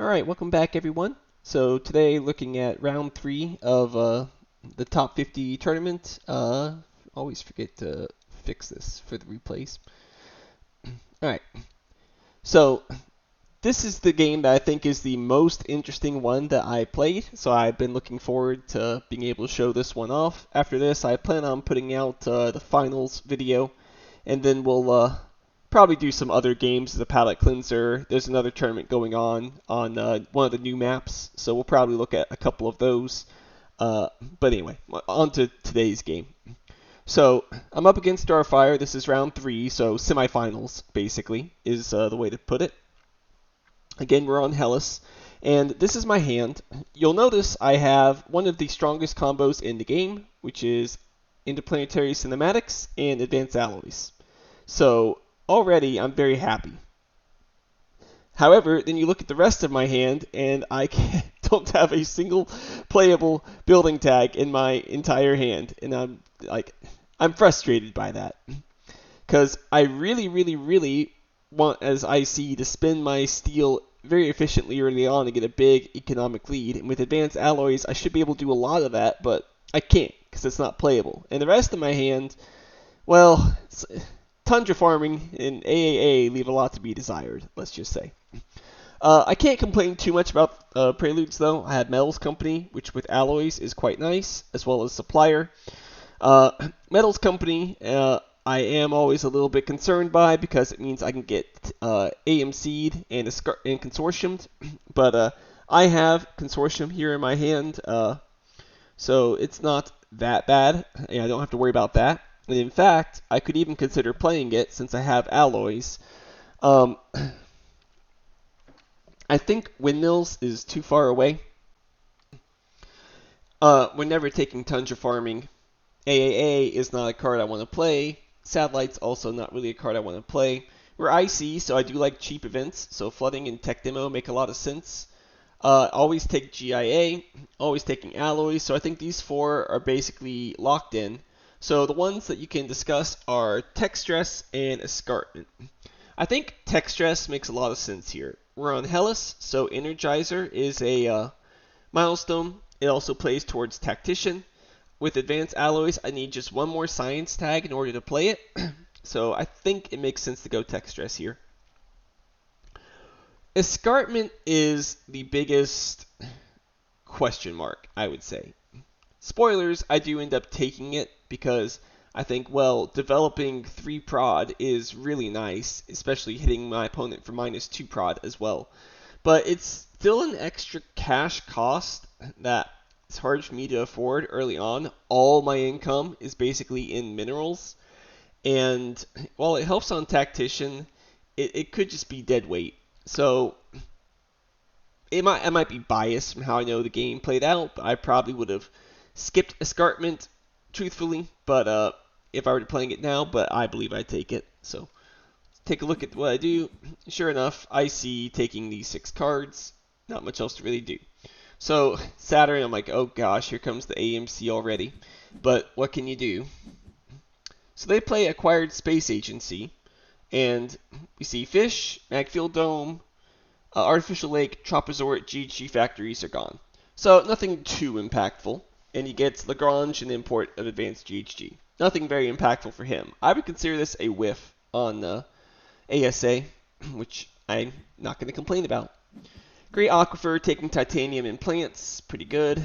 Alright, welcome back everyone. So today looking at round 3 of the top 50 tournament. Always forget to fix this for the replays. Alright, so this is the game that I think is the most interesting one that I played. So I've been looking forward to being able to show this one off. After this, I plan on putting out the finals video, and then we'll probably do some other games as a palette cleanser. There's another tournament going on one of the new maps, so we'll probably look at a couple of those. But anyway, on to today's game. So I'm up against Starfire. This is round 3, so semifinals basically is the way to put it. Again, we're on Hellas, and this is my hand. You'll notice I have one of the strongest combos in the game, which is Interplanetary Cinematics and Advanced Alloys. So already I'm very happy. However, then you look at the rest of my hand, and I don't have a single playable building tag in my entire hand, and I'm frustrated by that, because I really want, as I see, to spin my steel very efficiently early on to get a big economic lead. And with Advanced Alloys, I should be able to do a lot of that, but I can't because it's not playable. And the rest of my hand, well, Tundra Farming and AAA leave a lot to be desired, let's just say. I can't complain too much about Preludes, though. I had Metals Company, which with alloys is quite nice, as well as Supplier. Metals Company, I am always a little bit concerned by because it means I can get AMC'd and Consortiumed, but I have Consortium here in my hand, so it's not that bad, and I don't have to worry about that. And in fact, I could even consider playing it since I have alloys. I think Windmills is too far away. We're never taking Tundra Farming. AAA is not a card I want to play. Satellite's also not really a card I want to play. We're IC, so I do like cheap events, so Flooding and Tech Demo make a lot of sense. Always take GIA, always taking alloys, so I think these 4 are basically locked in. So the ones that you can discuss are Tech Stress and Escarpment. I think Tech Stress makes a lot of sense here. We're on Hellas, so Energizer is a milestone. It also plays towards Tactician. With Advanced Alloys, I need just one more Science tag in order to play it. So I think it makes sense to go Tech Stress here. Escarpment is the biggest question mark, I would say. Spoilers, I do end up taking it because I think, well, developing 3 prod is really nice, especially hitting my opponent for -2 prod as well. But it's still an extra cash cost that it's hard for me to afford early on. All my income is basically in minerals, and while it helps on Tactician, it could just be dead weight. So I might be biased from how I know the game played out, but I probably would have skipped Escarpment, truthfully, but if I were playing it now, but I believe I'd take it. So take a look at what I do. Sure enough, I see taking these 6 cards. Not much else to really do. So Saturn, I'm like, oh gosh, here comes the AMC already. But what can you do? So they play Acquired Space Agency, and we see Fish, Magfield Dome, Artificial Lake, Tropazort, GHG factories are gone. So nothing too impactful, and he gets Lagrange and import of Advanced GHG. Nothing very impactful for him. I would consider this a whiff on ASA, which I'm not going to complain about. Great Aquifer, taking Titanium and Plants, pretty good.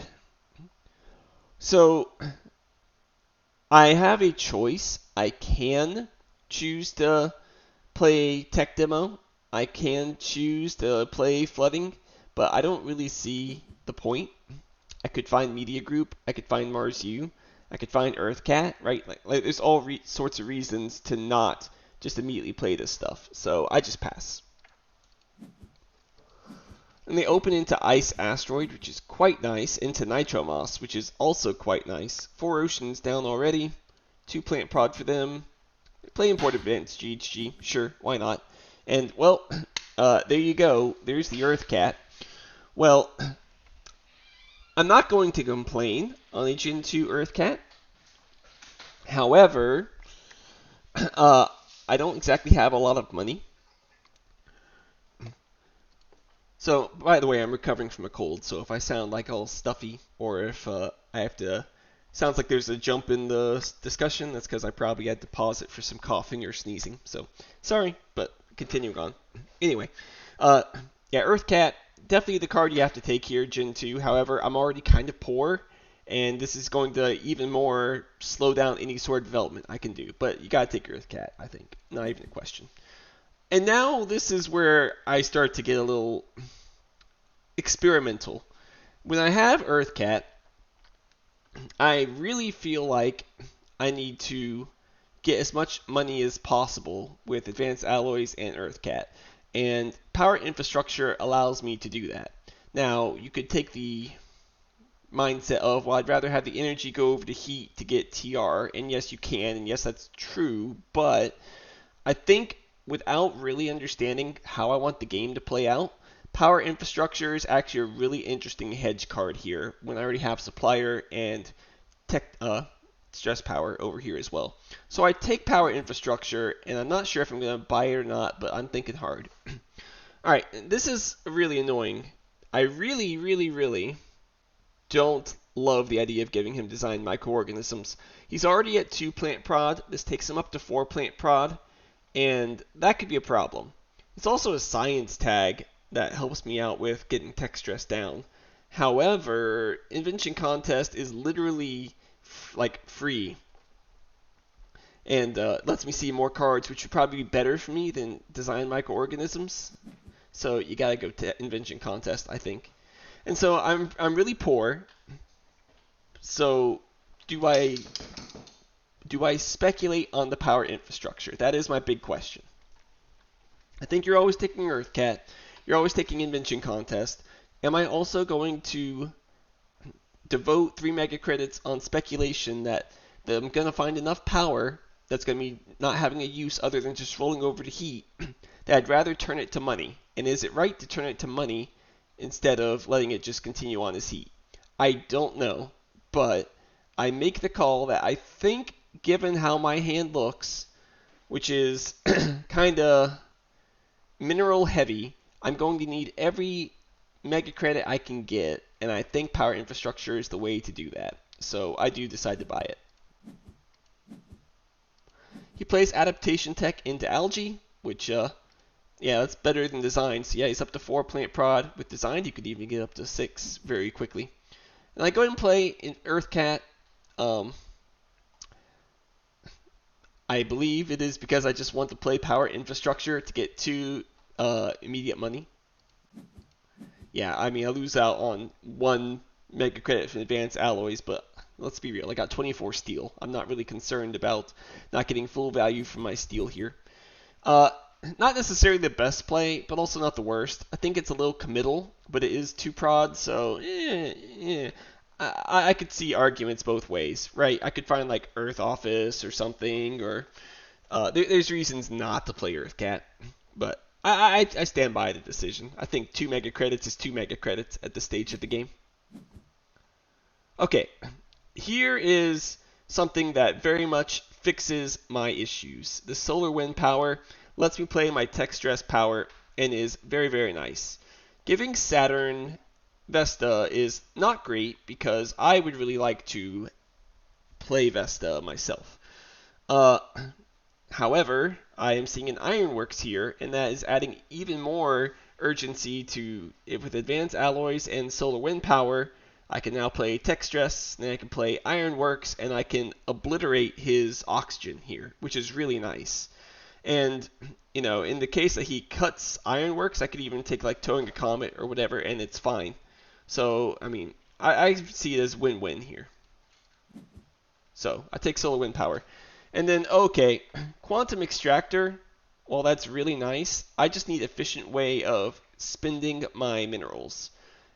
So I have a choice. I can choose to play Tech Demo. I can choose to play Flooding, but I don't really see the point. I could find Media Group. I could find Mars U. I could find Earthcat, right? Like there's all sorts of reasons to not just immediately play this stuff. So I just pass. And they open into Ice Asteroid, which is quite nice, into Nitromoss, which is also quite nice. 4 Oceans down already. 2 Plant Prod for them. Play Import Advanced GHG, sure, why not? And, well, there you go. There's the Earthcat. Well, I'm not going to complain on a Gen 2 Earthcat. However, I don't exactly have a lot of money. So, by the way, I'm recovering from a cold, so if I sound like all stuffy, or if I have to, sounds like there's a jump in the discussion, that's because I probably had to pause it for some coughing or sneezing. So, sorry, but continuing on. Anyway, uh, yeah, Earth Cat, definitely the card you have to take here, Gen 2. However, I'm already kind of poor, and this is going to even more slow down any sort of development I can do. But you gotta take Earth Cat, I think. Not even a question. And now this is where I start to get a little experimental. When I have EarthCat, I really feel like I need to get as much money as possible with advanced alloys and EarthCat. And power infrastructure allows me to do that. Now, you could take the mindset of, well, I'd rather have the energy go over to heat to get TR, and yes, you can, and yes, that's true, but I think without really understanding how I want the game to play out, power infrastructure is actually a really interesting hedge card here when I already have supplier and tech stress power over here as well. So I take power infrastructure, and I'm not sure if I'm going to buy it or not, but I'm thinking hard. Alright, this is really annoying. I really don't love the idea of giving him designed microorganisms. He's already at 2 plant prod. This takes him up to 4 plant prod, and that could be a problem. It's also a science tag that helps me out with getting tech stress down. However, Invention Contest is literally like free and lets me see more cards, which would probably be better for me than design microorganisms. So you gotta go to Invention Contest, I think. And so I'm really poor. So do I speculate on the power infrastructure? That is my big question. I think you're always taking EarthCat. You're always taking Invention Contest. Am I also going to devote 3 mega credits on speculation that I'm going to find enough power that's going to be not having a use other than just rolling over to heat that I'd rather turn it to money? And is it right to turn it to money instead of letting it just continue on as heat? I don't know, but I make the call that I think, given how my hand looks, which is kind of mineral heavy, I'm going to need every mega credit I can get, and I think power infrastructure is the way to do that. So I do decide to buy it. He plays adaptation tech into algae, which yeah, that's better than design. So yeah, he's up to 4 plant prod. With design, you could even get up to 6 very quickly. And I go ahead and play in EarthCat. I believe it is because I just want to play power infrastructure to get 2 immediate money. Yeah, I mean, I lose out on 1 mega credit from advanced alloys, but let's be real, I got 24 steel. I'm not really concerned about not getting full value from my steel here. Not necessarily the best play, but also not the worst. I think it's a little committal, but it is 2 prod, so I could see arguments both ways, right? I could find like Earth Office or something, or there's reasons not to play EarthCat, but I stand by the decision. I think 2 mega credits is 2 mega credits at this stage of the game. Okay, here is something that very much fixes my issues. The solar wind power lets me play my tech stress power and is very nice. Giving Saturn Vesta is not great because I would really like to play Vesta myself. However, I am seeing an Ironworks here, and that is adding even more urgency to it. With advanced alloys and solar wind power, I can now play Tech Stress, then I can play Ironworks, and I can obliterate his oxygen here, which is really nice. And, you know, in the case that he cuts Ironworks, I could even take like Towing a Comet or whatever, and it's fine. So, I mean, I see it as win-win here. So, I take solar wind power. And then, okay, Quantum Extractor, well, that's really nice. I just need an efficient way of spending my minerals.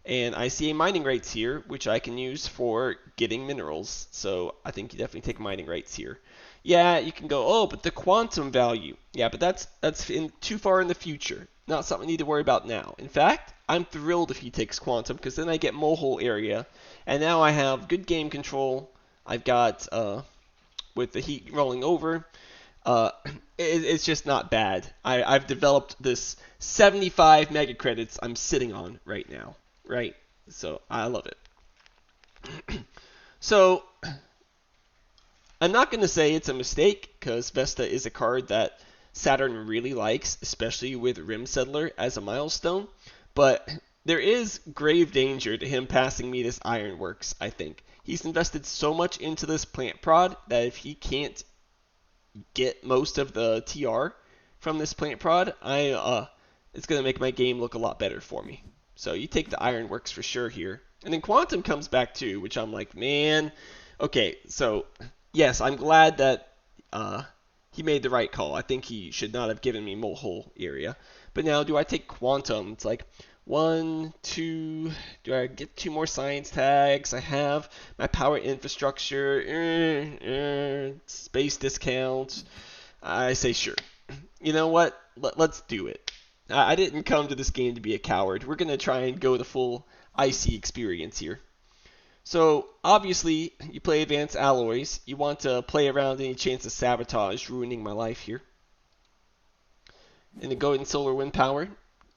And I see mining rights here, which I can use for getting minerals. So I think you definitely take mining rights here. Yeah, you can go, oh, but the quantum value. Yeah, but that's too far in the future. Not something I need to worry about now. In fact, I'm thrilled if he takes quantum, because then I get mole area. And now I have good game control. I've got, with the heat rolling over, Uh, it's just not bad. I've developed this 75 mega credits I'm sitting on right now, right? So I love it. So I'm not going to say it's a mistake because Vesta is a card that Saturn really likes, especially with Rim Settler as a milestone. But there is grave danger to him passing me this Ironworks, I think. He's invested so much into this plant prod that if he can't get most of the TR from this plant prod, it's going to make my game look a lot better for me. So you take the Ironworks for sure here. And then Quantum comes back too, which I'm like, man. Okay, so yes, I'm glad that he made the right call. I think he should not have given me Mole Hole area. But now, do I take Quantum? It's like, one, two, do I get two more science tags? I have my power infrastructure, space discounts. I say sure. You know what? Let's do it. I didn't come to this game to be a coward. We're going to try and go the full IC experience here. So, obviously, you play advanced alloys. You want to play around any chance of sabotage ruining my life here. And then go in Solar Wind Power.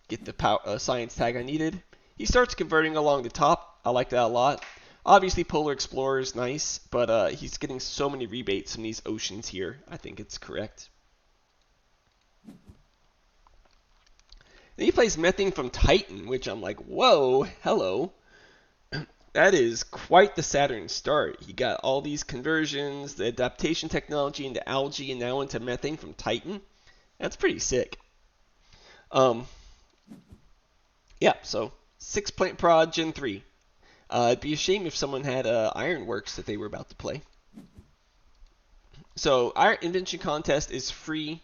Get the science tag I needed. He starts converting along the top. I like that a lot. Obviously, Polar Explorer is nice, but he's getting so many rebates from these oceans here. I think it's correct. Then he plays Methane from Titan, which I'm like, whoa, hello. That is quite the Saturn start. He got all these conversions, the adaptation technology into algae, and now into methane from Titan. That's pretty sick. Yeah, so 6 plant prod Gen 3. It'd be a shame if someone had Ironworks that they were about to play. So our invention contest is free.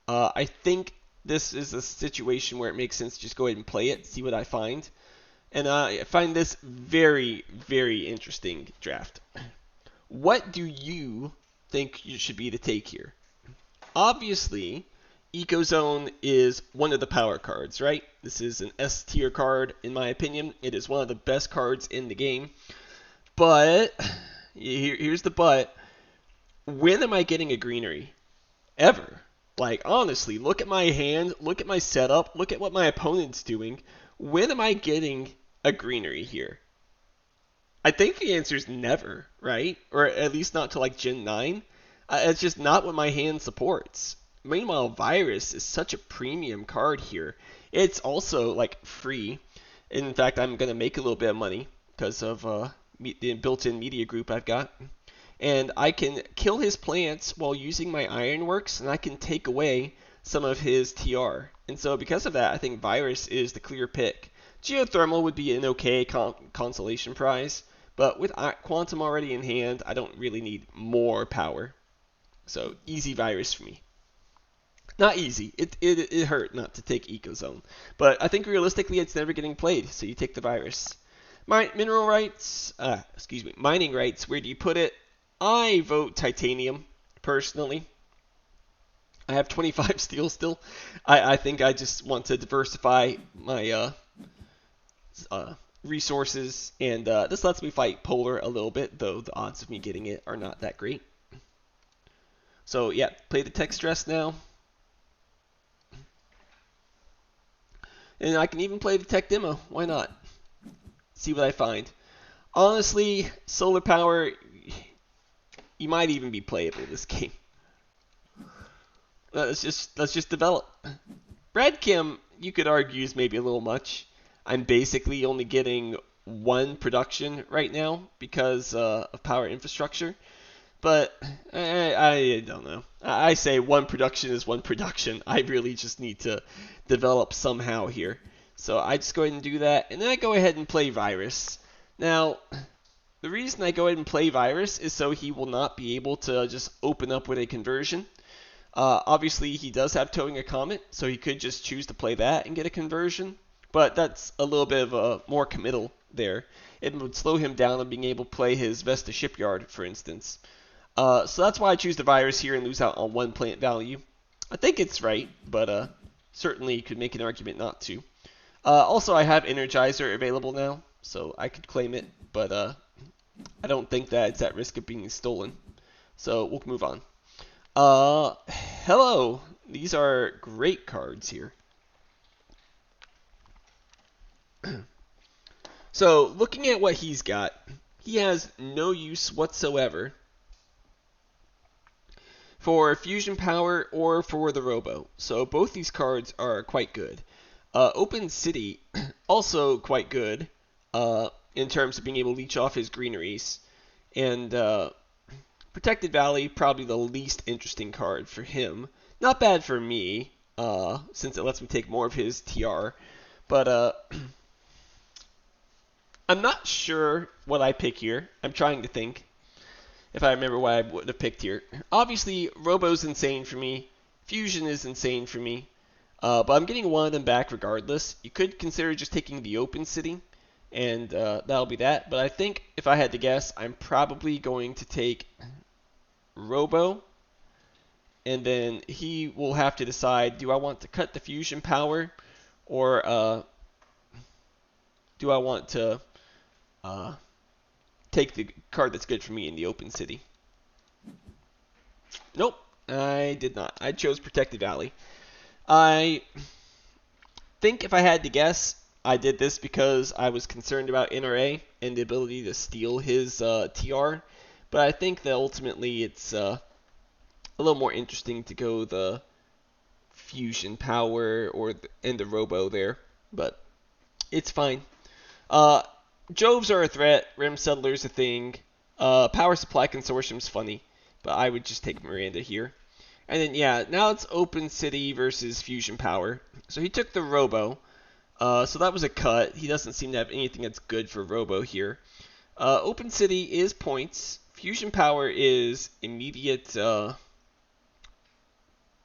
I think this is a situation where it makes sense to just go ahead and play it, see what I find. And I find this very, very interesting draft. What do you think should be the take here? Obviously, Ecozone is one of the power cards, right? This is an S tier card, in my opinion. It is one of the best cards in the game. But, here's the but. When am I getting a greenery? Ever. Like, honestly, look at my hand, look at my setup, look at what my opponent's doing. When am I getting a greenery here? I think the answer is never, right? Or at least not to like Gen 9. It's just not what my hand supports. Meanwhile, Virus is such a premium card here. It's also like free. In fact, I'm going to make a little bit of money because of the built-in media group I've got. And I can kill his plants while using my Ironworks, and I can take away some of his TR. And so because of that, I think Virus is the clear pick. Geothermal would be an okay consolation prize, but with Quantum already in hand, I don't really need more power. So easy Virus for me. Not easy. It hurt not to take Ecozone. But I think realistically it's never getting played, so you take the Virus. Mineral rights, mining rights, where do you put it? I vote Titanium, personally. I have 25 steel still. I think I just want to diversify my resources, and this lets me fight Polar a little bit, though the odds of me getting it are not that great. So yeah, play the tech stress now. And I can even play the tech demo. Why not? See what I find. Honestly, solar power, you might even be playable this game. Let's just develop. Brad Kim, you could argue, is maybe a little much. I'm basically only getting one production right now because of power infrastructure. But I don't know. I say one production is one production. I really just need to develop somehow here. So I just go ahead and do that. And then I go ahead and play Virus. Now, the reason I go ahead and play Virus is so he will not be able to just open up with a conversion. Obviously, he does have Towing a Comet, so he could just choose to play that and get a conversion. But that's a little bit of a more committal there. It would slow him down on being able to play his Vesta Shipyard, for instance. So that's why I choose the Virus here and lose out on one plant value. I think it's right, but certainly could make an argument not to. Also, I have Energizer available now, so I could claim it, but I don't think that it's at risk of being stolen. So we'll move on. Hello. These are great cards here. So, looking at what he's got, he has no use whatsoever for Fusion Power or for the Robo. So, both these cards are quite good. Open City, also quite good in terms of being able to leech off his greeneries. And Protected Valley, probably the least interesting card for him. Not bad for me, since it lets me take more of his TR. But I'm not sure what I pick here. I'm trying to think if I remember what I would have picked here. Obviously, Robo's insane for me. Fusion is insane for me. But I'm getting one of them back regardless. You could consider just taking the Open City, and that'll be that. But I think if I had to guess, I'm probably going to take Robo, and then he will have to decide, do I want to cut the Fusion Power, or do I want to take the card that's good for me in the Open City? Nope, I did not. I chose Protected Valley. I think if I had to guess, I did this because I was concerned about NRA and the ability to steal his TR. But I think that ultimately it's a little more interesting to go the Fusion Power and the Robo there. But it's fine. Uh, Joves are a threat. Rim Settler's a thing. Power Supply Consortium's funny. But I would just take Miranda here. And then, yeah, now it's Open City versus Fusion Power. So he took the Robo. So that was a cut. He doesn't seem to have anything that's good for Robo here. Open City is points. Fusion Power is immediate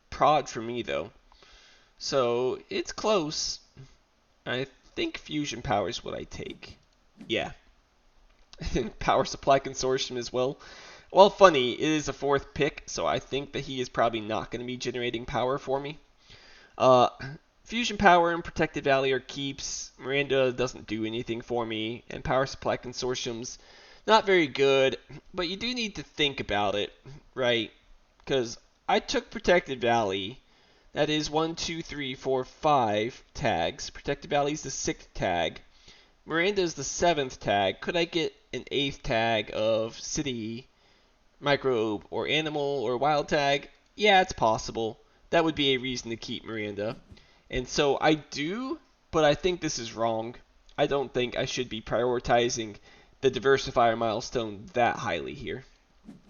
prod for me, though. So it's close. I think Fusion Power is what I take. Yeah. Power Supply Consortium as well. Well, funny, it is a fourth pick, so I think that he is probably not going to be generating power for me. Fusion Power and Protected Valley are keeps. Miranda doesn't do anything for me, and Power Supply Consortium's not very good, but you do need to think about it, right? Because I took Protected Valley. That is 1, 2, 3, 4, 5 tags. Protected Valley is the 6th tag. Miranda is the 7th tag. Could I get an 8th tag of City, Microbe, or Animal, or Wild tag? Yeah, it's possible. That would be a reason to keep Miranda. And so I do, but I think this is wrong. I don't think I should be prioritizing the Diversifier milestone that highly here.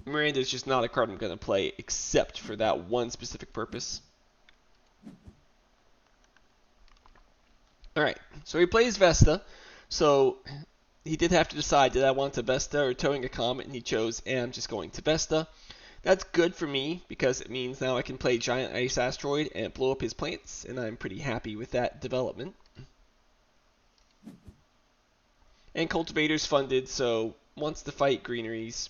Miranda is just not a card I'm going to play except for that one specific purpose. Alright, so he plays Vesta. So he did have to decide, did I want to Vesta or Towing a Comet, and he chose, and I'm just going to Vesta. That's good for me because it means now I can play Giant Ice Asteroid and blow up his plants, and I'm pretty happy with that development. And Cultivator's funded, so wants to fight greeneries.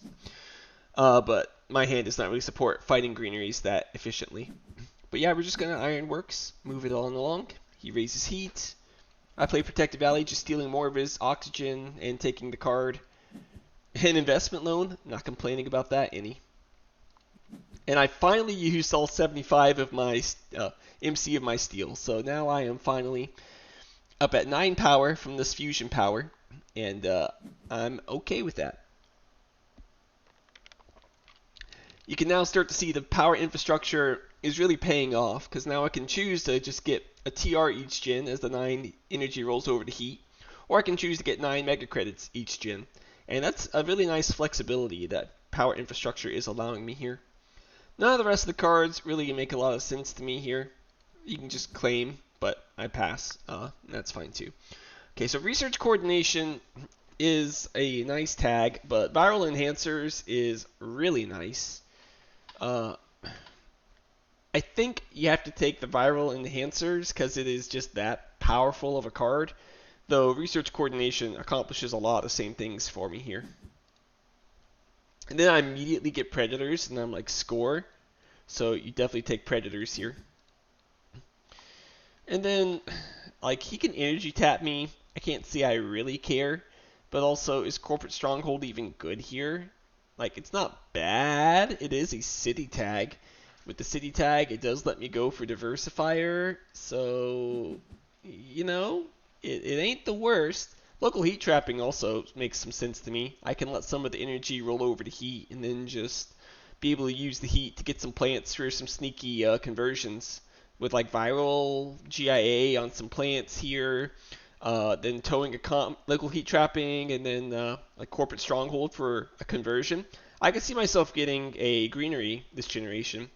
But my hand does not really support fighting greeneries that efficiently. But yeah, we're just going to Ironworks, move it on along. He raises heat. I play Protected Valley, just stealing more of his oxygen and taking the card. An investment loan, not complaining about that any. And I finally used all 75 of my MC of my steel. So now I am finally up at 9 power from this Fusion Power. And I'm okay with that. You can now start to see the power infrastructure is really paying off, because now I can choose to just get a TR each gen as the 9 energy rolls over to heat, or I can choose to get 9 mega credits each gen. And that's a really nice flexibility that power infrastructure is allowing me here. None of the rest of the cards really make a lot of sense to me here. You can just claim, but I pass. That's fine too. Okay, so research coordination is a nice tag, but viral enhancers is really nice. I think you have to take the viral enhancers because it is just that powerful of a card, though research coordination accomplishes a lot of the same things for me here. And then I immediately get predators, and I'm like, score. So you definitely take predators here. And then, like, he can energy tap me. I can't see I really care. But also, is Corporate Stronghold even good here? Like, it's not bad. It is a city tag. with the city tag, it does let me go for diversifier. So, you know, it ain't the worst. Local heat trapping also makes some sense to me. I can let some of the energy roll over to heat and then just be able to use the heat to get some plants for some sneaky conversions with like viral GIA on some plants here, then towing a local heat trapping, and then like corporate stronghold for a conversion. I could see myself getting a greenery this generation,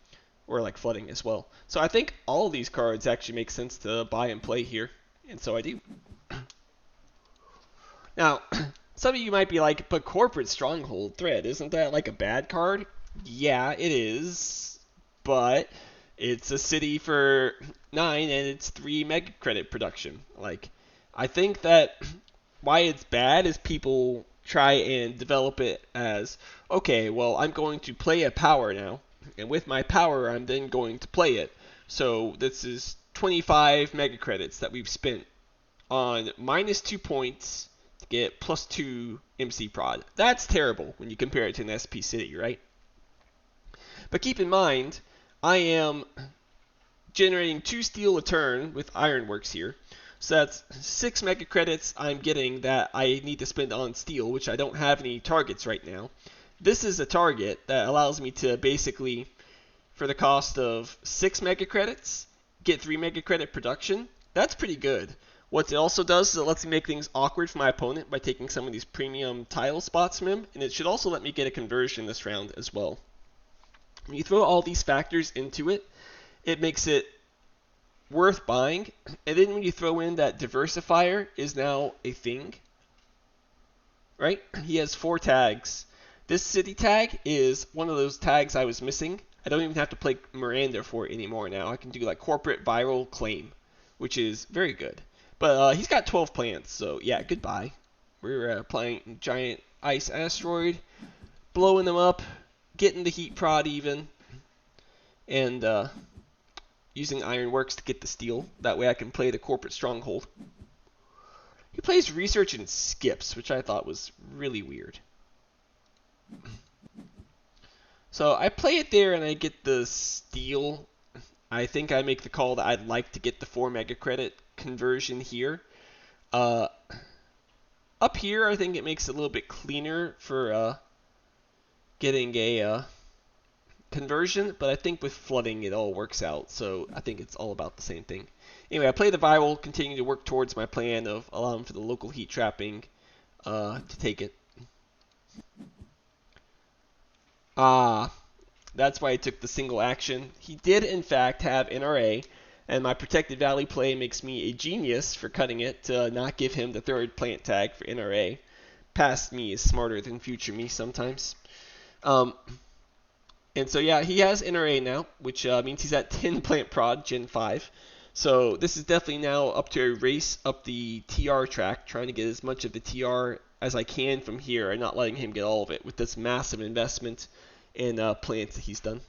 or like flooding as well. So I think all of these cards actually make sense to buy and play here, and so I do. Now, some of you might be like, but corporate stronghold thread, isn't that like a bad card? Yeah, it is, but it's a city for 9 and it's 3 mega credit production. Like, I think that why it's bad is people try and develop it as, okay, well, I'm going to play a power now, and with my power, I'm then going to play it. So this is 25 mega credits that we've spent on -2 points to get +2 MC prod. That's terrible when you compare it to an SP city, right? But keep in mind, I am generating 2 steel a turn with Ironworks here. So that's 6 mega credits I'm getting that I need to spend on steel, which I don't have any targets right now. This is a target that allows me to basically, for the cost of 6 mega credits, get 3 mega credit production. That's pretty good. What it also does is it lets me make things awkward for my opponent by taking some of these premium tile spots from him, and it should also let me get a conversion this round as well. When you throw all these factors into it, it makes it worth buying. And then when you throw in that diversifier is now a thing, right? He has 4 tags. This city tag is one of those tags I was missing. I don't even have to play Miranda for it anymore now. I can do like corporate viral claim, which is very good. But he's got 12 plants, so yeah, goodbye. We're playing giant ice asteroid, blowing them up, getting the heat prod even, and using Ironworks to get the steel. That way I can play the corporate stronghold. He plays research and skips, which I thought was really weird. So I play it there and I get the steel. I think I make the call that I'd like to get the 4 mega credit conversion here. Up here, I think it makes it a little bit cleaner for getting a conversion, but I think with flooding it all works out, so I think it's all about the same thing. Anyway, I play the viral, continue to work towards my plan of allowing for the local heat trapping to take it. That's why I took the single action. He did, in fact, have NRA, and my Protected Valley play makes me a genius for cutting it to not give him the 3rd plant tag for NRA. Past me is smarter than future me sometimes. And so, yeah, he has NRA now, which means he's at 10 plant prod, Gen 5. So this is definitely now up to a race up the TR track, trying to get as much of the TR as I can from here and not letting him get all of it with this massive investment in plants that he's done.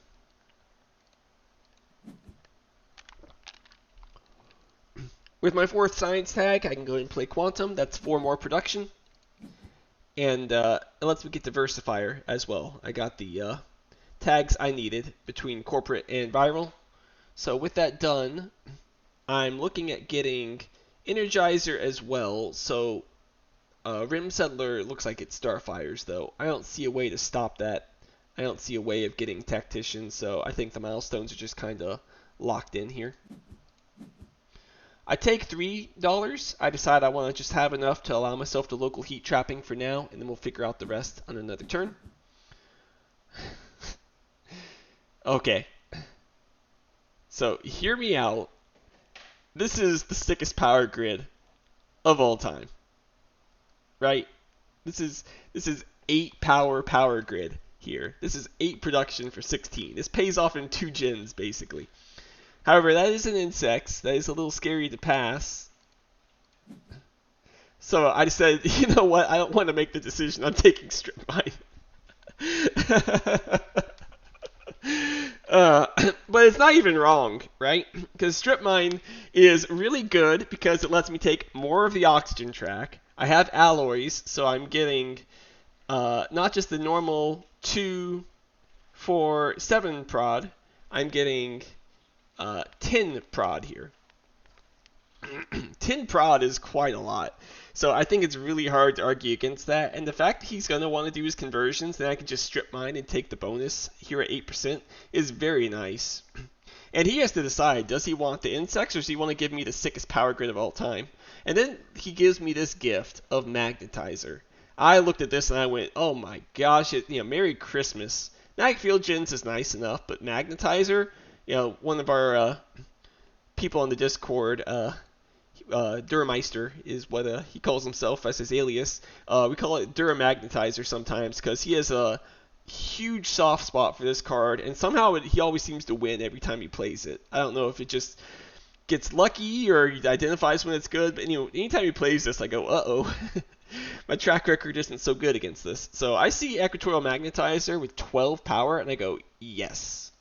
With my 4th science tag, I can go ahead and play Quantum. That's 4 more production. And it lets me get Diversifier as well. I got the tags I needed between corporate and viral. So with that done, I'm looking at getting Energizer as well. So Rim Settler looks like it Starfires, though. I don't see a way to stop that. I don't see a way of getting Tactician, so I think the milestones are just kind of locked in here. I take $3. I decide I want to just have enough to allow myself the local heat trapping for now, and then we'll figure out the rest on another turn. Okay. So, hear me out. This is the sickest power grid of all time. Right? This is 8 power grid here. This is 8 production for 16. This pays off in 2 gens, basically. However, that is an insects. That is a little scary to pass. So I decided, you know what? I don't want to make the decision. I'm taking Strip Mine. But it's not even wrong, right? Because Strip Mine is really good because it lets me take more of the oxygen track. I have alloys, so I'm getting not just the normal 2, 4, 7 prod. I'm getting 10 prod here. 10 prod is quite a lot. So I think it's really hard to argue against that. And the fact that he's going to want to do his conversions, then I can just strip mine and take the bonus here at 8% is very nice. And he has to decide, does he want the insects or does he want to give me the sickest power grid of all time? And then he gives me this gift of magnetizer. I looked at this and I went, oh my gosh, Merry Christmas. Mag Field Gens is nice enough, but magnetizer, one of our people on the Discord, Durameister is what he calls himself as his alias. We call it Duramagnetizer sometimes because he has a huge soft spot for this card, and somehow he always seems to win every time he plays it. I don't know if it just gets lucky or he identifies when it's good, but anytime he plays this, I go, uh-oh. My track record isn't so good against this. So I see Equatorial Magnetizer with 12 power, and I go, yes.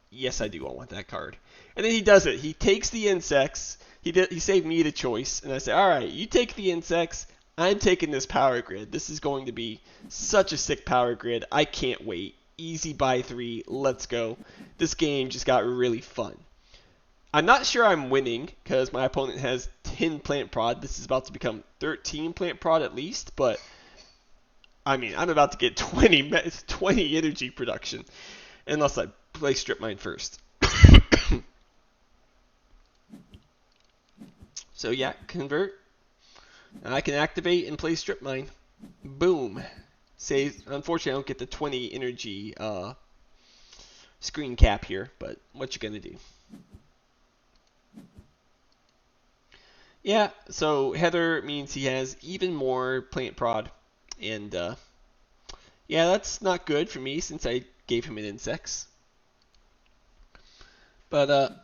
Yes, I do. I want that card. And then he does it. He takes the insects. He saved me the choice, and I say, all right, you take the insects. I'm taking this power grid. This is going to be such a sick power grid. I can't wait. Easy by 3. Let's go. This game just got really fun. I'm not sure I'm winning because my opponent has 10 plant prod. This is about to become 13 plant prod at least, but I mean, I'm about to get 20 energy production unless I play strip mine first. So yeah, convert. I can activate and play strip mine. Boom. Unfortunately, I don't get the 20 energy screen cap here, but what you gonna do? Yeah, so Heather means he has even more plant prod, and yeah, that's not good for me since I gave him an insects. But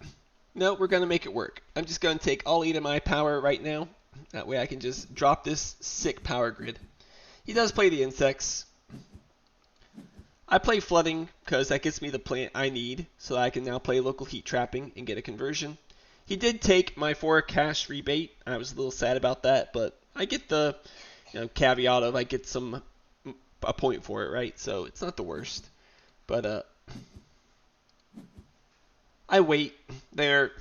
no, we're gonna make it work. I'm just gonna take all 8 of my power right now. That way I can just drop this sick power grid. He does play the insects. I play flooding because that gets me the plant I need, so that I can now play local heat trapping and get a conversion. He did take my 4 cash rebate. I was a little sad about that, but I get the caveat of I get a point for it, right? So it's not the worst. But I wait there.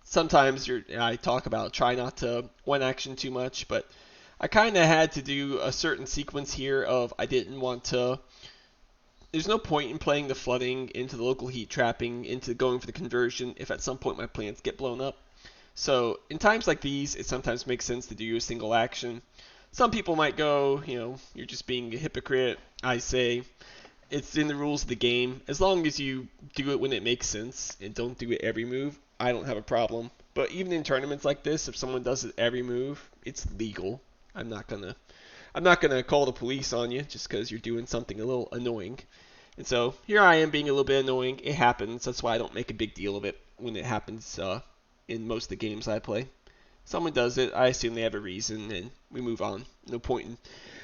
Sometimes I talk about try not to one action too much, but I kind of had to do a certain sequence here of I didn't want to. There's no point in playing the flooding into the local heat trapping into going for the conversion if at some point my plants get blown up. So in times like these, it sometimes makes sense to do a single action. Some people might go, you're just being a hypocrite. I say it's in the rules of the game. As long as you do it when it makes sense and don't do it every move, I don't have a problem. But even in tournaments like this, if someone does it every move, it's legal. I'm not gonna call the police on you just because you're doing something a little annoying. And so here I am being a little bit annoying. It happens. That's why I don't make a big deal of it when it happens in most of the games I play. Someone does it, I assume they have a reason, and we move on. No point in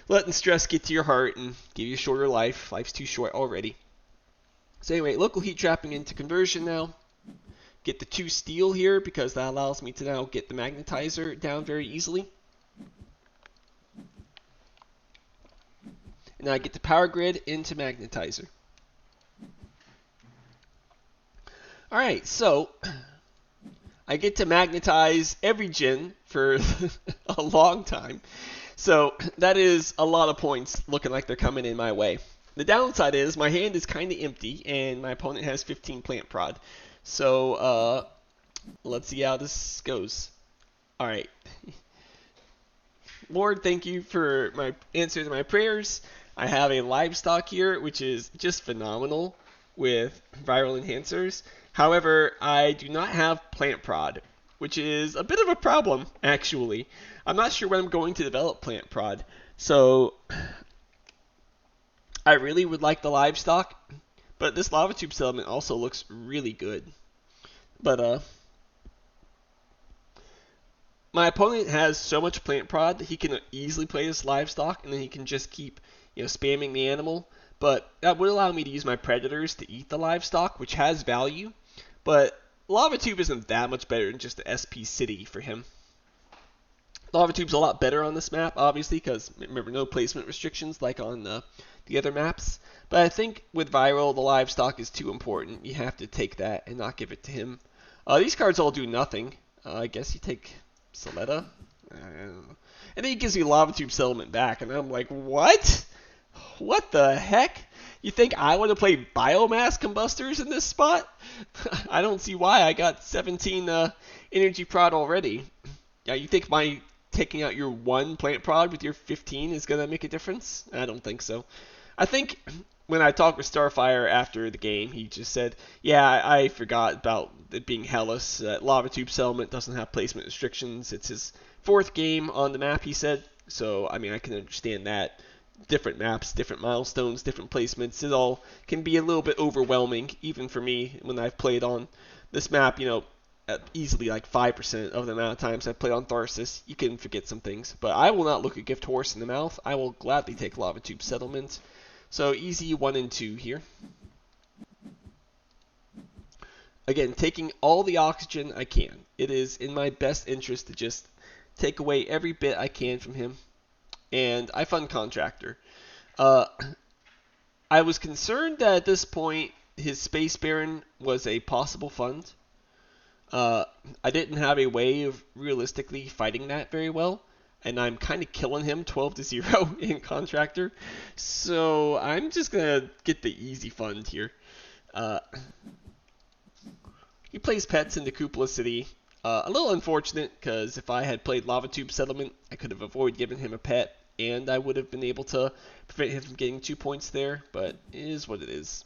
letting stress get to your heart and give you a shorter life. Life's too short already. So anyway, local heat trapping into conversion now. Get the 2 steel here because that allows me to now get the magnetizer down very easily. And now I get the power grid into magnetizer. Alright, so I get to magnetize every gen for a long time. So that is a lot of points looking like they're coming in my way. The downside is my hand is kind of empty and my opponent has 15 plant prod. So let's see how this goes. Alright. Lord, thank you for my answer to my prayers. I have a livestock here, which is just phenomenal with viral enhancers. However, I do not have plant prod, which is a bit of a problem, actually. I'm not sure when I'm going to develop plant prod. So I really would like the livestock, but this lava tube settlement also looks really good. But my opponent has so much plant prod that he can easily play this livestock, and then he can just keep spamming the animal. But that would allow me to use my predators to eat the livestock, which has value. But Lava Tube isn't that much better than just the SP City for him. Lava Tube's a lot better on this map, obviously, because remember, no placement restrictions like on the other maps. But I think with Viral, the livestock is too important. You have to take that and not give it to him. These cards all do nothing. I guess you take Soletta. I don't know. And then he gives me Lava Tube Settlement back, and I'm like, what? What the heck? You think I want to play Biomass Combustors in this spot? I don't see why. I got 17 Energy Prod already. Yeah, you think my taking out your one plant prod with your 15 is going to make a difference? I don't think so. I think when I talked with Starfire after the game, he just said, yeah, I forgot about it being Hellas. Lava Tube Settlement doesn't have placement restrictions. It's his 4th game on the map, he said. So, I mean, I can understand that. Different maps, different milestones, different placements. It all can be a little bit overwhelming, even for me when I've played on this map, easily like 5% of the amount of times I played on Tharsis. You can forget some things, but I will not look a gift horse in the mouth. I will gladly take Lava Tube Settlement. So easy 1 and 2 here. Again, taking all the oxygen I can. It is in my best interest to just take away every bit I can from him. And I fund Contractor. I was concerned that at this point his Space Baron was a possible fund. I didn't have a way of realistically fighting that very well, and I'm kind of killing him 12-0 in Contractor. So I'm just gonna get the easy fund here. He plays pets into Cupola City. A little unfortunate, because if I had played Lava Tube Settlement, I could have avoided giving him a pet, and I would have been able to prevent him from getting 2 points there, but it is what it is.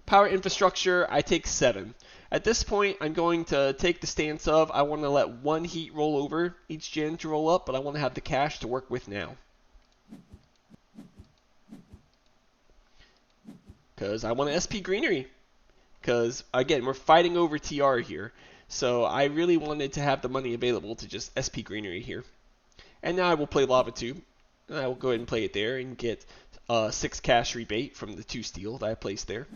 Power Infrastructure, I take 7. At this point, I'm going to take the stance of I want to let 1 heat roll over each gen to roll up, but I want to have the cash to work with now. Because I want to SP Greenery. Because, again, we're fighting over TR here. So I really wanted to have the money available to just SP Greenery here. And now I will play Lava Tube. And I will go ahead and play it there and get 6 cash rebate from the 2 steel that I placed there.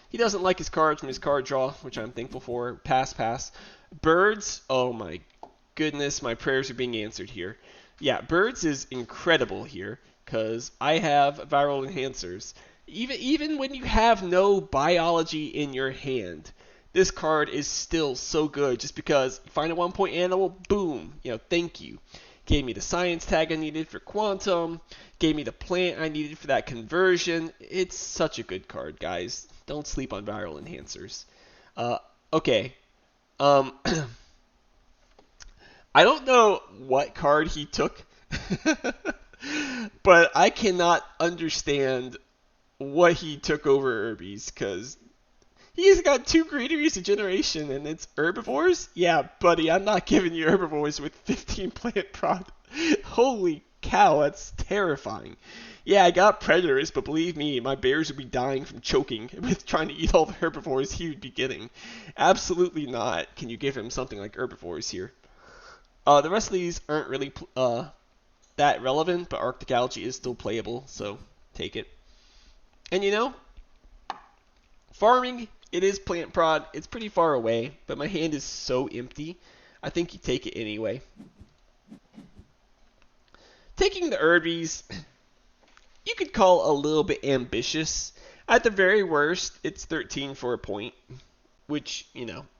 He doesn't like his cards from his card draw, which I'm thankful for. Pass, pass. Birds, oh my goodness, my prayers are being answered here. Yeah, Birds is incredible here, because I have Viral Enhancers. Even when you have no biology in your hand, this card is still so good, just because you find a 1-point animal, boom, thank you. Gave me the science tag I needed for Quantum, gave me the plant I needed for that conversion. It's such a good card, guys. Don't sleep on Viral Enhancers. Okay. I don't know what card he took, but I cannot understand what he took over Herbies, because he's got 2 greeneries a generation, and it's herbivores? Yeah, buddy, I'm not giving you herbivores with 15 plant prod. Holy cow, that's terrifying. Yeah, I got predators, but believe me, my bears would be dying from choking with trying to eat all the herbivores he would be getting. Absolutely not. Can you give him something like herbivores here? The rest of these aren't really that relevant, but Arctic Algae is still playable, so take it. And farming, it is plant prod. It's pretty far away, but my hand is so empty, I think you take it anyway. Taking the Herbies, you could call a little bit ambitious. At the very worst, it's 13 for a point, which,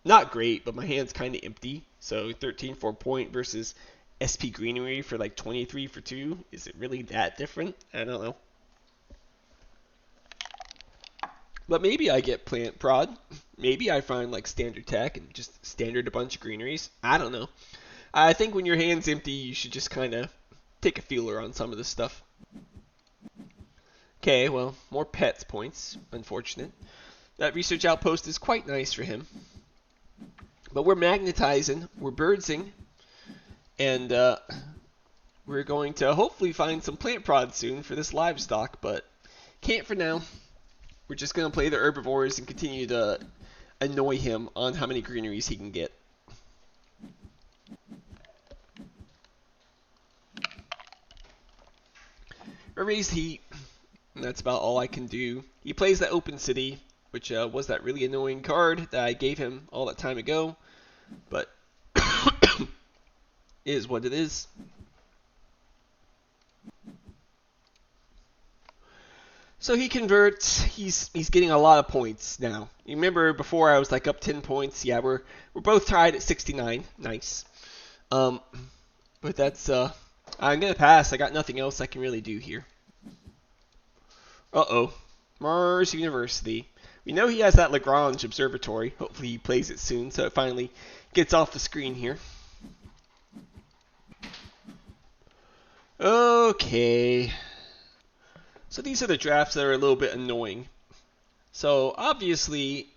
not great, but my hand's kind of empty. So 13 for a point versus SP Greenery for like 23 for 2. Is it really that different? I don't know. But maybe I get plant prod. Maybe I find like standard tech and just standard a bunch of greeneries. I don't know. I think when your hand's empty, you should just kind of take a feeler on some of this stuff. Okay, well, more pets points. Unfortunate. That research outpost is quite nice for him. But we're magnetizing, we're birdsing, and we're going to hopefully find some plant prod soon for this livestock, but can't for now. We're just going to play the herbivores and continue to annoy him on how many greeneries he can get. I raised heat, and that's about all I can do. He plays that open city, which was that really annoying card that I gave him all that time ago. but is what it is. So he converts. He's getting a lot of points now. You remember before I was like up 10 points. Yeah, we're both tied at 69. Nice. Um, but that's I'm gonna pass. I got nothing else I can really do here. Uh-oh. Mars University. We know he has that Lagrange observatory. Hopefully he plays it soon so it finally gets off the screen here. Okay. So these are the drafts that are a little bit annoying. So obviously,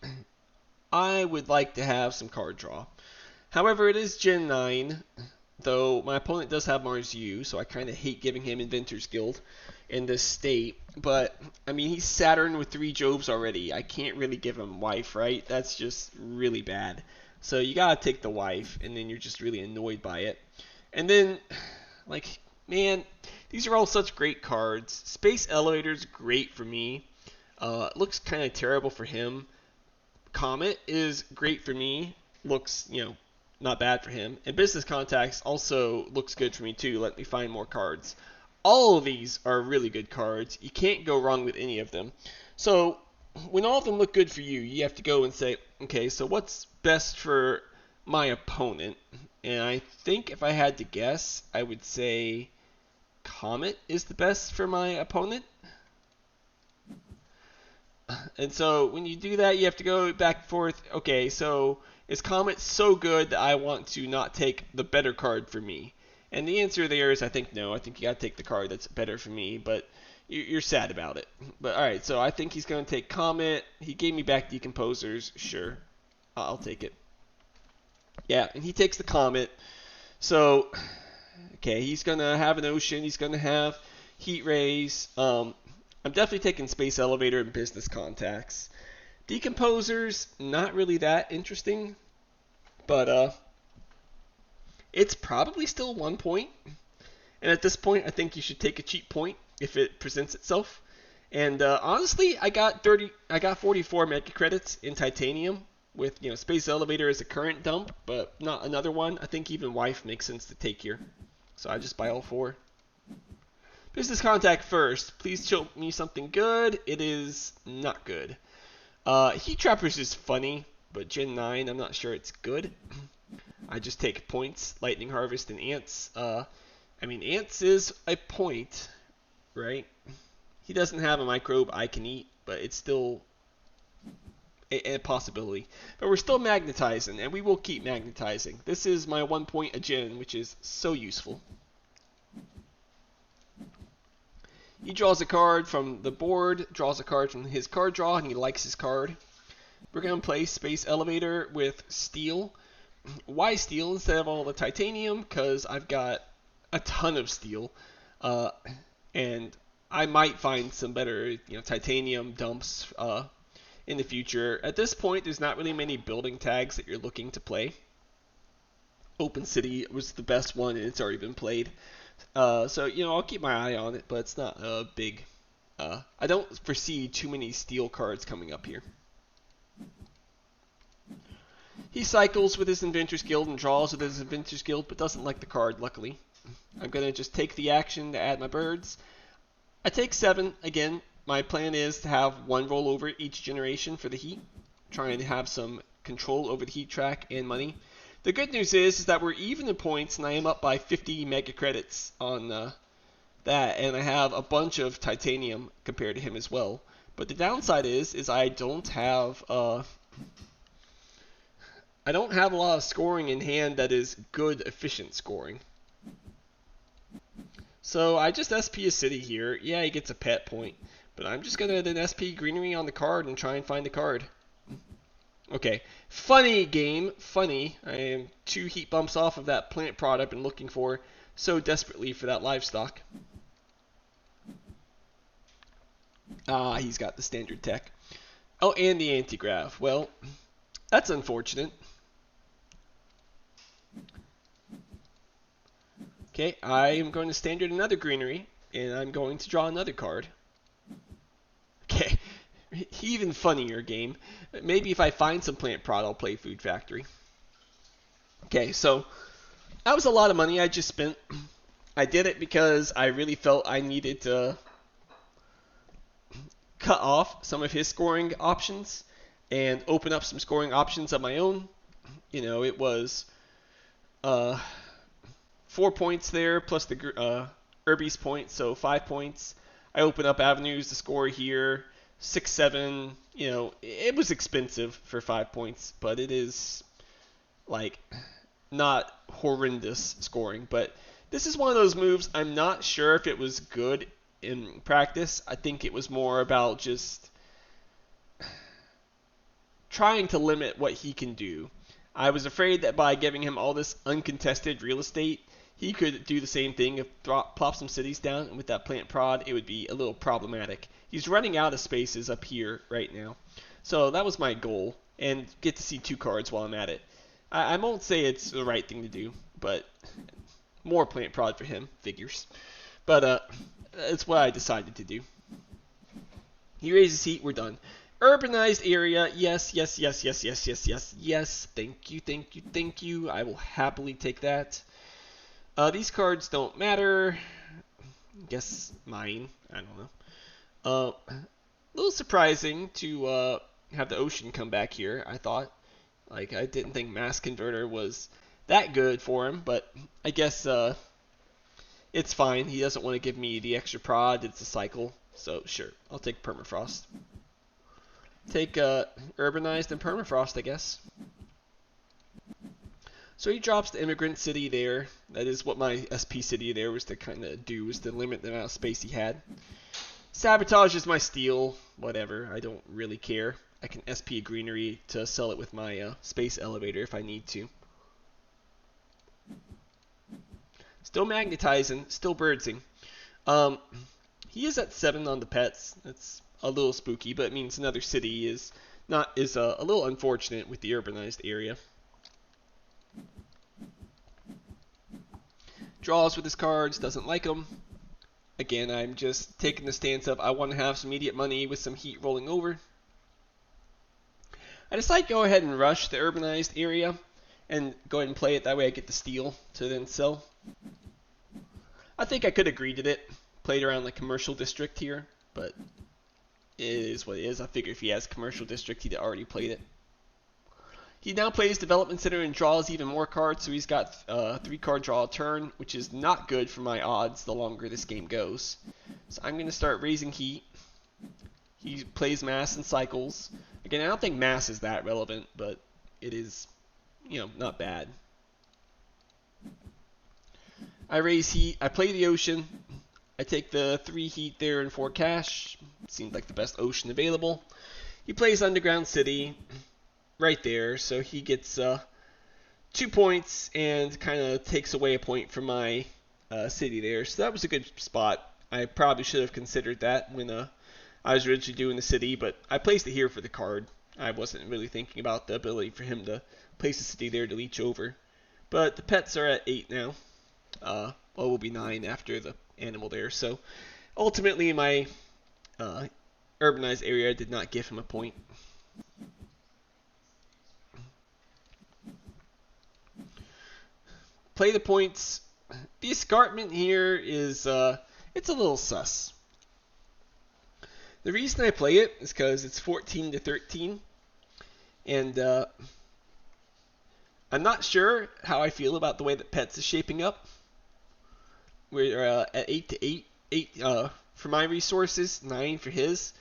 I would like to have some card draw. However, it is Gen 9, though my opponent does have Mars U, so I kind of hate giving him Inventor's Guild in this state. But, I mean, he's Saturn with 3 Joves already. I can't really give him Wife, right? That's just really bad. So you gotta take the Wife, and then you're just really annoyed by it. And then, like, man, these are all such great cards. Space Elevator's great for me. Looks kind of terrible for him. Comet is great for me. Looks, not bad for him. And Business Contacts also looks good for me too. Let me find more cards. All of these are really good cards. You can't go wrong with any of them. So when all of them look good for you, you have to go and say, okay, so what's best for my opponent? And I think if I had to guess, I would say Comet is the best for my opponent. And so when you do that, you have to go back and forth. Okay, so is Comet so good that I want to not take the better card for me? And the answer there is I think no. I think you got to take the card that's better for me, but you're sad about it. But all right, so I think he's going to take Comet. He gave me back Decomposers. Sure, I'll take it. Yeah, and he takes the Comet. So, okay, he's going to have an Ocean. He's going to have Heat Rays. I'm definitely taking Space Elevator and Business Contacts. Decomposers, not really that interesting, but it's probably still 1 point. And at this point, I think you should take a cheap point if it presents itself. And honestly, I got 44 mega credits in Titanium with Space Elevator as a current dump, but not another one. I think even Wife makes sense to take here, so I just buy all 4. Business Contact first. Please show me something good. It is not good. Heat Trappers is funny, but Gen 9, I'm not sure it's good. I just take points. Lightning Harvest and Ants. I mean, Ants is a point, right? He doesn't have a microbe I can eat, but it's still a possibility. But we're still magnetizing, and we will keep magnetizing. This is my 1 point a gen, which is so useful. He draws a card from the board, draws a card from his card draw, and he likes his card. We're going to play Space Elevator with Steel. Why Steel instead of all the Titanium? Because I've got a ton of Steel. And I might find some better Titanium dumps in the future. At this point, there's not really many building tags that you're looking to play. Open City was the best one, and it's already been played. So, I'll keep my eye on it, but it's not a big... I don't foresee too many Steel cards coming up here. He cycles with his Inventor's Guild and draws with his Inventor's Guild, but doesn't like the card, luckily. I'm going to just take the action to add my birds. I take 7. Again, my plan is to have 1 rollover each generation for the heat, trying to have some control over the heat track and money. The good news is that we're even in points, and I am up by 50 mega credits on that, and I have a bunch of Titanium compared to him as well. But the downside is I don't have a lot of scoring in hand that is good, efficient scoring. So I just SP a city here. Yeah, he gets a pet point, but I'm just gonna then SP greenery on the card and try and find the card. Okay, funny game, funny. I am 2 heat bumps off of that plant prod I've been looking for so desperately for that livestock. Ah, he's got the standard tech. Oh, and the anti-grav. Well, that's unfortunate. Okay, I am going to standard another greenery, and I'm going to draw another card. Okay, even funnier game. Maybe if I find some plant prod, I'll play Food Factory. Okay, so that was a lot of money I just spent. I did it because I really felt I needed to cut off some of his scoring options and open up some scoring options of my own. It was uh, 4 points there plus the Irby's point, so 5 points. I open up avenues to score here, 6, 7. It was expensive for 5 points, but it is like not horrendous scoring. But this is one of those moves. I'm not sure if it was good in practice. I think it was more about just trying to limit what he can do. I was afraid that by giving him all this uncontested real estate, he could do the same thing if plop some cities down, and with that plant prod, it would be a little problematic. He's running out of spaces up here right now. So that was my goal, and get to see 2 cards while I'm at it. I won't say it's the right thing to do, but more plant prod for him, figures. But it's what I decided to do. He raises heat, we're done. Urbanized area, yes, yes, yes, yes, yes, yes, yes, yes. Thank you, thank you, thank you. I will happily take that. These cards don't matter. Guess mine. I don't know. A little surprising to have the ocean come back here, I thought. Like, I didn't think Mass Converter was that good for him, but I guess it's fine. He doesn't want to give me the extra prod. It's a cycle, so sure. I'll take Permafrost. Take Urbanized and Permafrost, I guess. So he drops the Immigrant City there. That is what my SP City there was to kind of do, was to limit the amount of space he had. Sabotage is my steal. Whatever, I don't really care. I can SP a greenery to sell it with my space elevator if I need to. Still magnetizing, still birdsing. He is at 7 on the pets. That's a little spooky, but it means another city is a little unfortunate with the urbanized area. Draws with his cards, doesn't like them. Again, I'm just taking the stance of I want to have some immediate money with some heat rolling over. I decide to go ahead and rush the urbanized area and go ahead and play it. That way I get the steal to then sell. I think I could agree to it. Played around the commercial district here, but it is what it is. I figure if he has commercial district, he'd already played it. He now plays development center and draws even more cards, so he's got 3-card draw a turn, which is not good for my odds the longer this game goes. So I'm going to start raising heat. He plays mass and cycles. Again, I don't think mass is that relevant, but it is, not bad. I raise heat. I play the ocean. I take the 3 heat there and 4 cash. Seemed like the best ocean available. He plays underground city right there, so he gets 2 points and kind of takes away a point from my city there. So that was a good spot. I probably should have considered that when I was originally doing the city, but I placed it here for the card. I wasn't really thinking about the ability for him to place a city there to leech over. But the pets are at 8 now. Well, it will be 9 after the animal there. So ultimately, my urbanized area did not give him a point. Play the points. The escarpment here is it's a little sus. The reason I play it is because it's 14 to 13, and I'm not sure how I feel about the way that Pets is shaping up. We're at 8 to 8, 8 for my resources, 9 for his.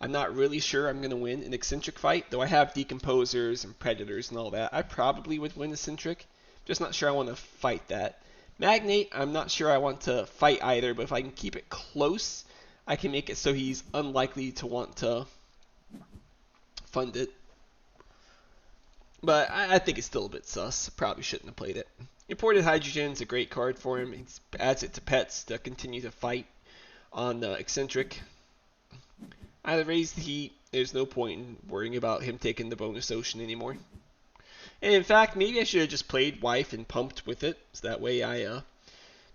I'm not really sure I'm going to win an eccentric fight, though I have decomposers and predators and all that. I probably would win eccentric, just not sure I want to fight that. Magnate, I'm not sure I want to fight either, but if I can keep it close, I can make it so he's unlikely to want to fund it. But I think it's still a bit sus. Probably shouldn't have played it. Imported Hydrogen is a great card for him. He adds it to Pets to continue to fight on eccentric. I raise the heat. There's no point in worrying about him taking the bonus ocean anymore. And in fact, maybe I should have just played Wife and pumped with it. So that way I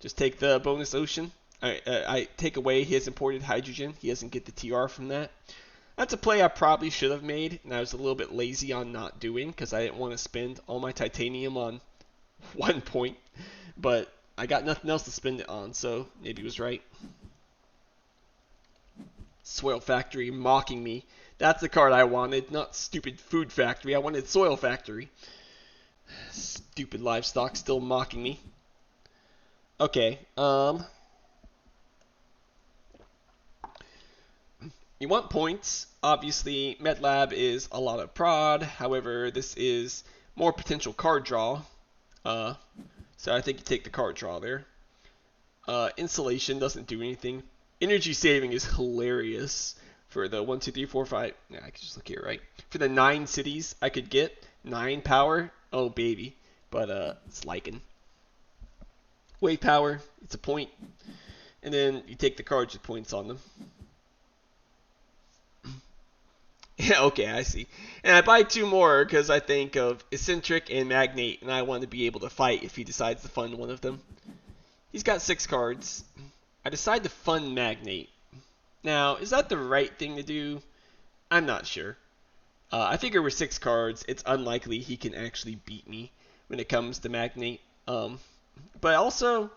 just take the bonus ocean. I take away his imported hydrogen. He doesn't get the TR from that. That's a play I probably should have made, and I was a little bit lazy on not doing because I didn't want to spend all my titanium on 1 point, but I got nothing else to spend it on, so maybe he was right. Soil Factory mocking me. That's the card I wanted, not stupid Food Factory. I wanted Soil Factory. Stupid livestock still mocking me. Okay, you want points. Obviously, MedLab is a lot of prod. However, this is more potential card draw. Uh, so I think you take the card draw there. Insulation doesn't do anything. Energy saving is hilarious for the 1, 2, 3, 4, 5. Yeah, I could just look here, right? For the 9 cities I could get 9 power. Oh baby, but it's Lycan. Wave power, it's a point, and then you take the cards with points on them. Yeah, okay, I see. And I buy 2 more because I think of Eccentric and Magnate, and I want to be able to fight if he decides to fund one of them. He's got 6 cards. I decide to fund Magnate. Now, is that the right thing to do? I'm not sure. I figure with 6 cards, it's unlikely he can actually beat me when it comes to Magnate. But also,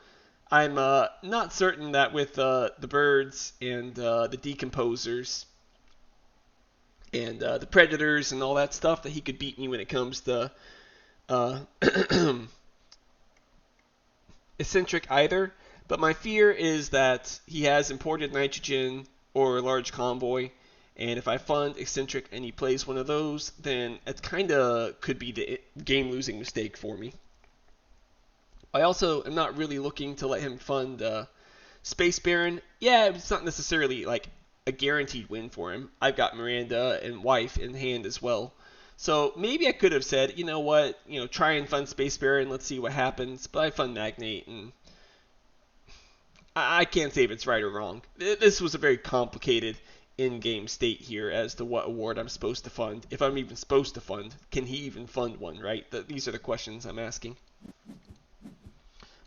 I'm not certain that with the birds and the decomposers and the predators and all that stuff that he could beat me when it comes to eccentric either. But my fear is that he has imported nitrogen or a large convoy, and if I fund eccentric and he plays one of those, then it kind of could be the game-losing mistake for me. I also am not really looking to let him fund Space Baron. Yeah, it's not necessarily like a guaranteed win for him. I've got Miranda and Wife in hand as well. So maybe I could have said, you know what, try and fund Space Baron, let's see what happens. But I fund Magnate, and I can't say if it's right or wrong. This was a very complicated in-game state here as to what award I'm supposed to fund. If I'm even supposed to fund, can he even fund one, right? These are the questions I'm asking.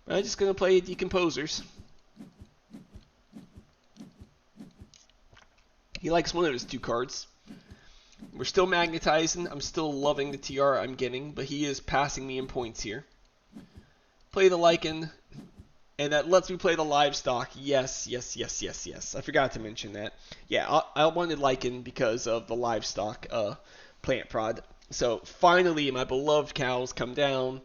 I'm just going to play Decomposers. He likes one of his 2 cards. We're still magnetizing. I'm still loving the TR I'm getting, but he is passing me in points here. Play the Lycan, and that lets me play the livestock. Yes, yes, yes, yes, yes. I forgot to mention that. Yeah, I wanted Lycan because of the livestock plant prod. So finally, my beloved cows come down.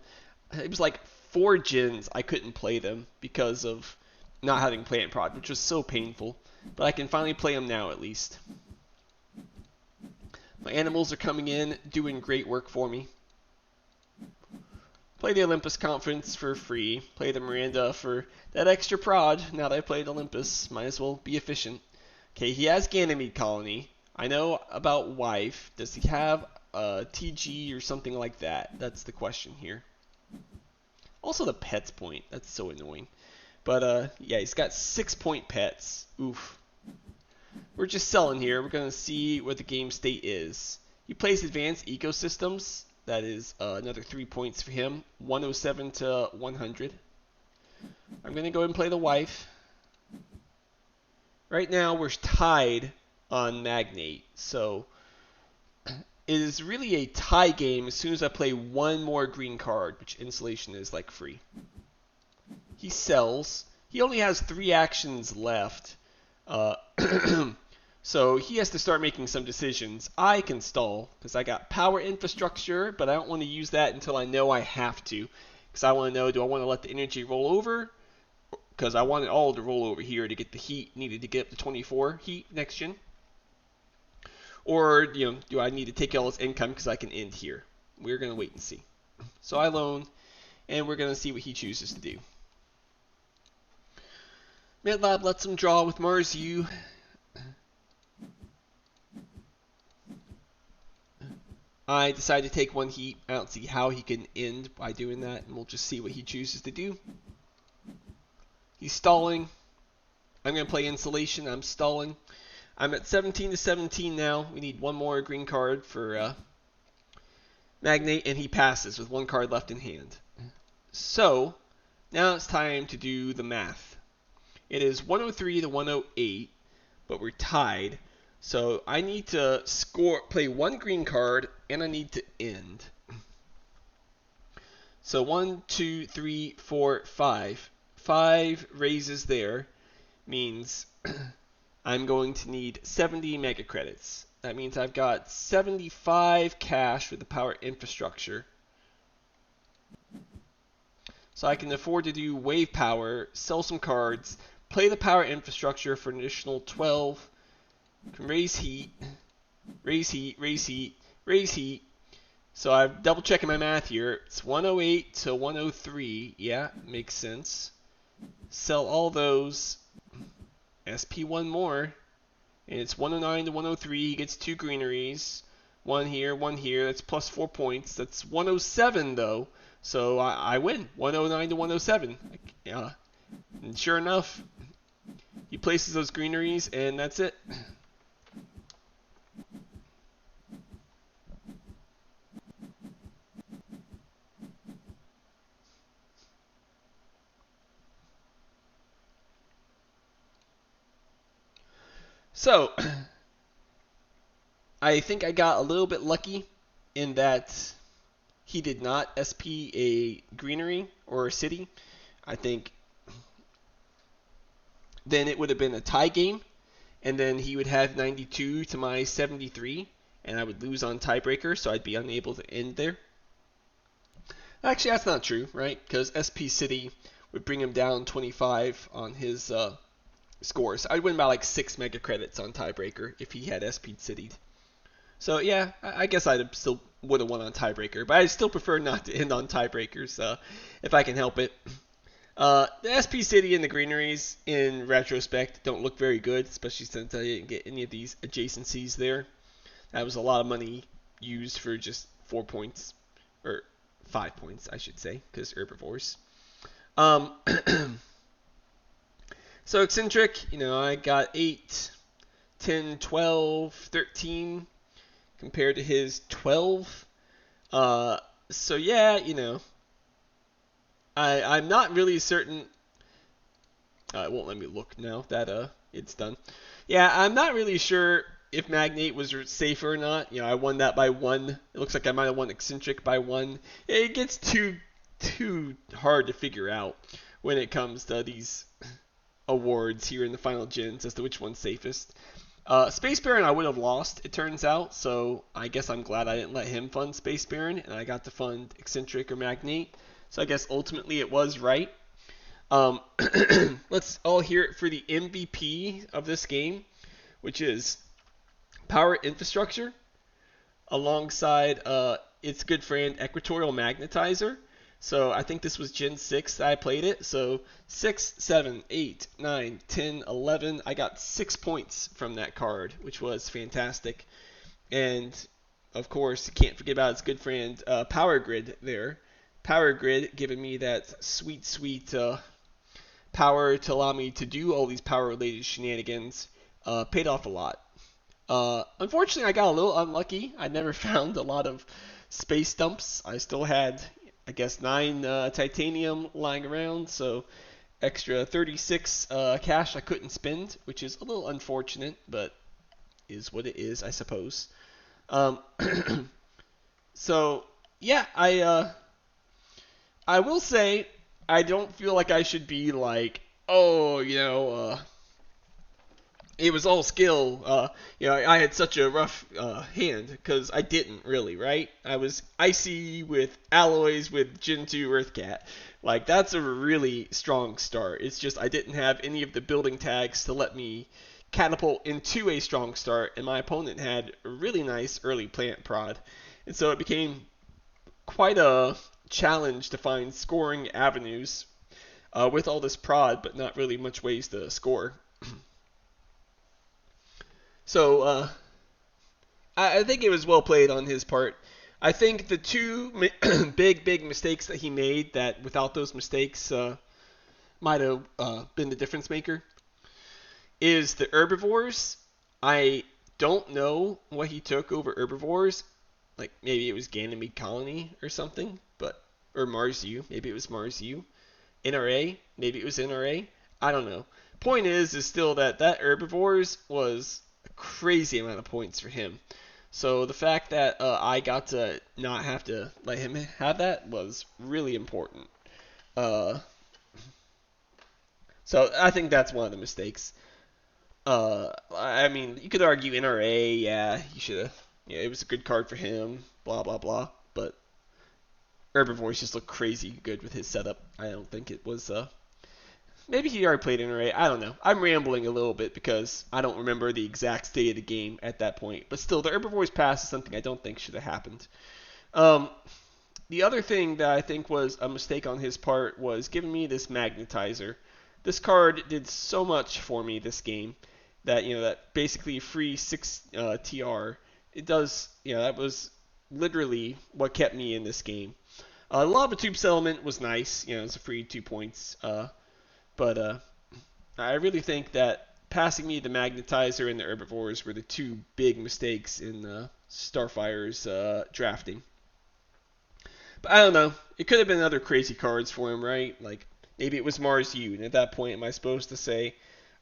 It was like 4 gens I couldn't play them because of not having plant prod, which was so painful. But I can finally play them now at least. My animals are coming in, doing great work for me. Play the Olympus Conference for free. Play the Miranda for that extra prod. Now that I played Olympus, might as well be efficient. Okay, he has Ganymede Colony. I know about Wife. Does he have a TG or something like that? That's the question here. Also the pets point. That's so annoying. But yeah, he's got 6-point pets. Oof. We're just selling here. We're going to see what the game state is. He plays Advanced Ecosystems. That is another 3 points for him. 107 to 100. I'm going to go ahead and play the Wife. Right now, we're tied on Magnate. So it is really a tie game as soon as I play 1 more green card, which Insulation is like free. He sells. He only has 3 actions left. So he has to start making some decisions. I can stall because I got power infrastructure, but I don't want to use that until I know I have to. Because I want to know, do I want to let the energy roll over? Because I want it all to roll over here to get the heat needed to get up to 24 heat next gen. Or, do I need to take all this income because I can end here? We're going to wait and see. So I loan, and we're going to see what he chooses to do. MedLab lets him draw with Mars U. I decide to take 1 heat. I don't see how he can end by doing that, and we'll just see what he chooses to do. He's stalling. I'm going to play Insulation. I'm stalling. I'm at 17 to 17 now. We need 1 more green card for Magnate, and he passes with 1 card left in hand. So, now it's time to do the math. It is 103 to 108, but we're tied. So I need to play 1 green card, and I need to end. So 1, 2, 3, 4, 5. 5 raises there means I'm going to need 70 mega credits. That means I've got 75 cash with the power infrastructure. So I can afford to do wave power, sell some cards, play the power infrastructure for an additional 12, can raise heat, raise heat, raise heat, raise heat. So I'm double checking my math here. It's 108 to 103. Yeah, makes sense. Sell all those. SP1 more. And it's 109 to 103. He gets 2 greeneries. One here, one here. That's plus 4 points. That's 107 though. So I win. 109 to 107. And sure enough, he places those greeneries, and that's it. So, I think I got a little bit lucky in that he did not SP a greenery or a city. I think then it would have been a tie game, and then he would have 92 to my 73, and I would lose on tiebreaker, so I'd be unable to end there. Actually, that's not true, right? Because SP City would bring him down 25 on his scores. I'd win by like 6 mega credits on tiebreaker if he had SP City'd. So yeah, I guess I'd still would have won on tiebreaker, but I still prefer not to end on tiebreakers if I can help it. The SP City and the greeneries, in retrospect, don't look very good, especially since I didn't get any of these adjacencies there. That was a lot of money used for just 4 points, or 5 points, I should say, because herbivores. So eccentric, I got 8, 10, 12, 13 compared to his 12. So yeah, I'm not really certain. It won't let me look now that it's done. Yeah, I'm not really sure if Magnate was safer or not. I won that by 1. It looks like I might have won eccentric by 1. It gets too hard to figure out when it comes to these awards here in the final gens as to which one's safest. Space Baron I would have lost, it turns out, so I guess I'm glad I didn't let him fund Space Baron, and I got to fund eccentric or Magnate. So I guess ultimately it was right. Let's all hear it for the MVP of this game, which is Power Infrastructure, alongside its good friend Equatorial Magnetizer. So I think this was Gen 6 that I played it. So 6, 7, 8, 9, 10, 11. I got 6 points from that card, which was fantastic. And, of course, can't forget about its good friend Power Grid there. Power Grid giving me that sweet power to allow me to do all these power-related shenanigans. Paid off a lot. Unfortunately, I got a little unlucky. I never found a lot of space dumps. I still had, I guess, 9 titanium lying around, so extra 36 cash I couldn't spend, which is a little unfortunate, but is what it is, I suppose. So, yeah, I will say I don't feel like I should be like, oh, it was all skill. I had such a rough hand because I didn't really, right? I was icy with alloys with Gen 2 Earthcat. Like, that's a really strong start. It's just I didn't have any of the building tags to let me catapult into a strong start, and my opponent had a really nice early plant prod. And so it became quite a challenge to find scoring avenues with all this prod, but not really much ways to score. So I think it was well played on his part. I think the two big mistakes that he made that without those mistakes might have been the difference maker is the herbivores. I don't know what he took over herbivores. Like maybe it was Ganymede Colony or something, or Mars U. Maybe it was Mars U. NRA. Maybe it was NRA. I don't know. Point is still that herbivores was a crazy amount of points for him. So the fact that I got to not have to let him have that was really important. Uh, so I think that's one of the mistakes. I mean, you could argue NRA, yeah, he should have. Yeah, it was a good card for him. Blah blah blah. But Herbivores just looked crazy good with his setup. I don't think it was. Maybe he already played NRA. I don't know. I'm rambling a little bit because I don't remember the exact state of the game at that point. But still, the Herbivores pass is something I don't think should have happened. Um, the other thing that I think was a mistake on his part was giving me this magnetizer. This card did so much for me this game that that basically free 6 TR. It does that was literally what kept me in this game. Lava Tube Settlement was nice. It's a free 2 points. But I really think that passing me the magnetizer and the herbivores were the two big mistakes in Starfire's drafting. But I don't know. It could have been other crazy cards for him, right? Like maybe it was Mars U, and at that point, am I supposed to say,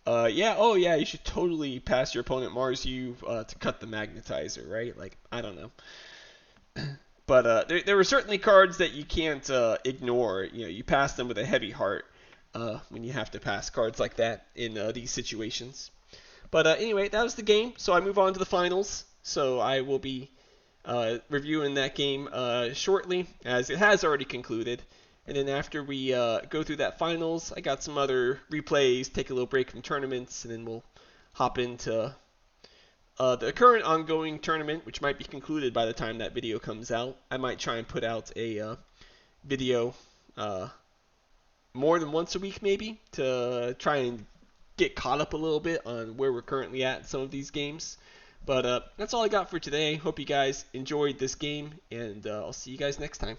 yeah, oh yeah, you should totally pass your opponent Mars U to cut the magnetizer, right? Like I don't know. But there were certainly cards that you can't ignore. You pass them with a heavy heart when you have to pass cards like that in these situations. But anyway, that was the game. So I move on to the finals. So I will be reviewing that game shortly, as it has already concluded. And then after we go through that finals, I got some other replays, take a little break from tournaments, and then we'll hop into the current ongoing tournament, which might be concluded by the time that video comes out. I might try and put out a video uh, more than once a week, maybe, to try and get caught up a little bit on where we're currently at in some of these games. But that's all I got for today. Hope you guys enjoyed this game, and I'll see you guys next time.